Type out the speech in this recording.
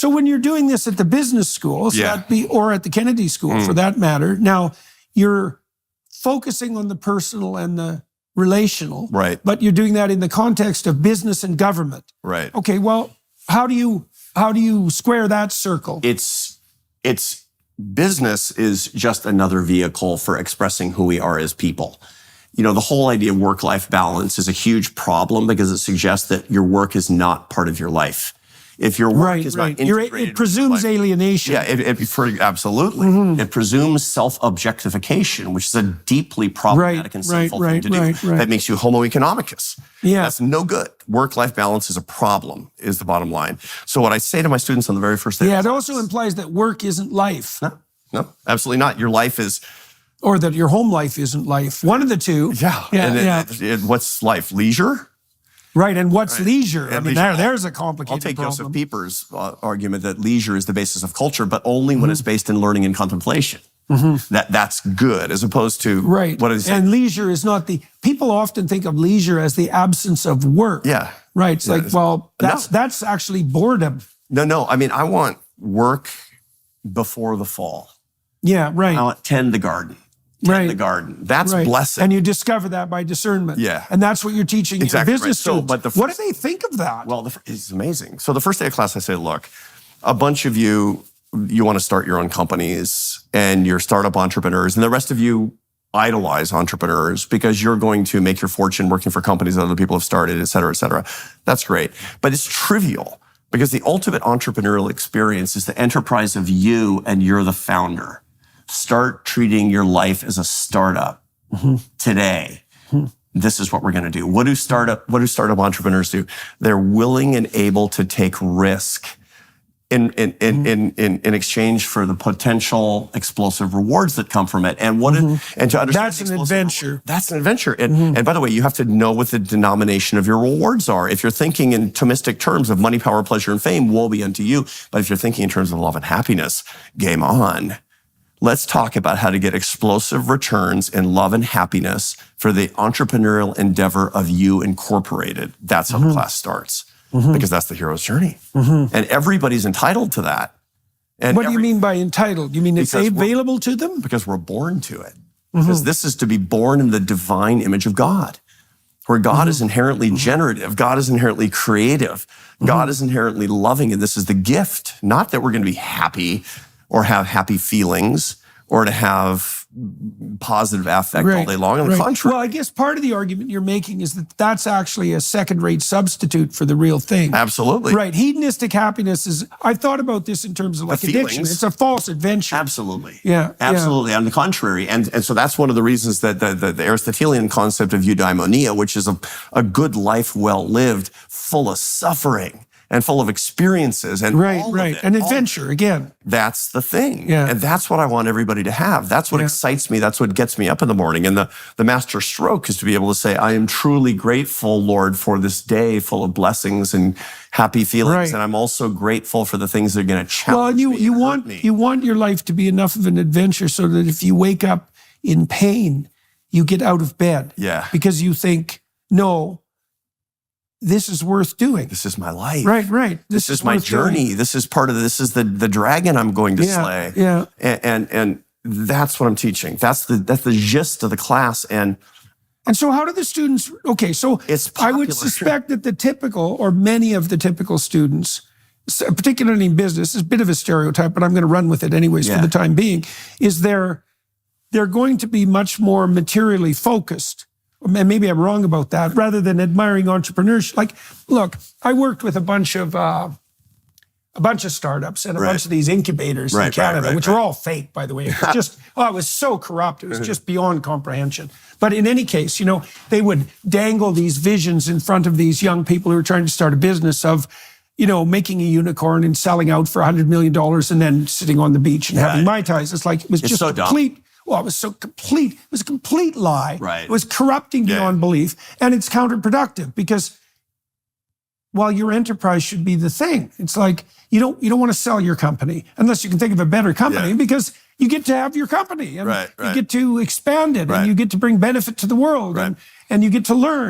So when you're doing this at the business school, or at the Kennedy School for that matter, now you're focusing on the personal and the relational, right? But you're doing that in the context of business and government, right? Okay, well, how do you square that circle? It's business is just another vehicle for expressing who we are as people. You know, the whole idea of work-life balance is a huge problem because it suggests that your work is not part of your life. If your work is not integrated, it presumes alienation. Yeah, absolutely. It presumes self-objectification, which is a deeply problematic and sinful thing to do. That makes you homo economicus. Yeah. That's no good. Work-life balance is a problem, is the bottom line. So what I say to my students on the very first day. Yeah, it also implies that work isn't life. No, absolutely not. Your life is... Or that your home life isn't life. One of the two. Yeah. What's life? Leisure? Right, and what's leisure? I mean, there's a complicated I'll take problem. Joseph Pieper's argument that leisure is the basis of culture, but only when it's based in learning and contemplation. That's good, as opposed to what is and leisure is not the... People often think of leisure as the absence of work. Yeah. Right, it's like, well, that's actually boredom. No, I mean, I want work before the fall. Yeah, right. I want tend the garden. The garden. That's blessed. And you discover that by discernment. Yeah. And that's what you're teaching your business students. But what do they think of that? Well, it's amazing. So the first day of class, I say, look, a bunch of you want to start your own companies and you're startup entrepreneurs, and the rest of you idolize entrepreneurs because you're going to make your fortune working for companies that other people have started, et cetera, et cetera. That's great. But it's trivial because the ultimate entrepreneurial experience is the enterprise of you and you're the founder. Start treating your life as a startup today. This is what we're going to do. What do startup entrepreneurs do? They're willing and able to take risk in exchange for the potential explosive rewards that come from it. And and to understand that's an adventure. That's an adventure. And by the way, you have to know what the denomination of your rewards are. If you're thinking in Thomistic terms of money, power, pleasure, and fame, woe be unto you. But if you're thinking in terms of love and happiness, game on. Let's talk about how to get explosive returns in love and happiness for the entrepreneurial endeavor of you incorporated. That's how the class starts, because that's the hero's journey. And everybody's entitled to that. And what do you mean by entitled? You mean it's available to them? Because we're born to it. Because this is to be born in the divine image of God, where God is inherently generative. God is inherently creative. God is inherently loving. And this is the gift, not that we're going to be happy or have happy feelings, or to have positive affect all day long. On the contrary. Well, I guess part of the argument you're making is that that's actually a second-rate substitute for the real thing. Absolutely. Right. Hedonistic happiness is, I've thought about this in terms of like addiction. It's a false adventure. Absolutely. Yeah. Absolutely. On the contrary. And so that's one of the reasons that the Aristotelian concept of eudaimonia, which is a good life well lived, full of suffering, and full of experiences and all of it, an adventure again. That's the thing. And that's what I want everybody to have. That's what excites me. That's what gets me up in the morning. And the master stroke is to be able to say, I am truly grateful, Lord, for this day full of blessings and happy feelings. And I'm also grateful for the things that are going to challenge me. You want your life to be enough of an adventure so that if you wake up in pain, you get out of bed. Yeah. Because you think, no, this is worth doing. This is my life. Right. This is my journey. This is this is the dragon I'm going to slay. Yeah. And that's what I'm teaching. That's the gist of the class. And so how do the students, so I would suspect that the typical, or many of the typical students, particularly in business, is a bit of a stereotype, but I'm going to run with it anyways for the time being, is they're going to be much more materially focused. And maybe I'm wrong about that, rather than admiring entrepreneurs. Like, look, I worked with a bunch of startups and a bunch of these incubators in Canada, which are all fake, by the way. It was just, it was so corrupt. It was just beyond comprehension. But in any case, they would dangle these visions in front of these young people who were trying to start a business of, making a unicorn and selling out for $100 million and then sitting on the beach and having Mai Tais. It's like, it was just so complete. Well, it was so complete. It was a complete lie. Right. It was corrupting beyond belief. And it's counterproductive because while your enterprise should be the thing, it's like you don't want to sell your company unless you can think of a better company because you get to have your company and you get to expand it and you get to bring benefit to the world and you get to learn.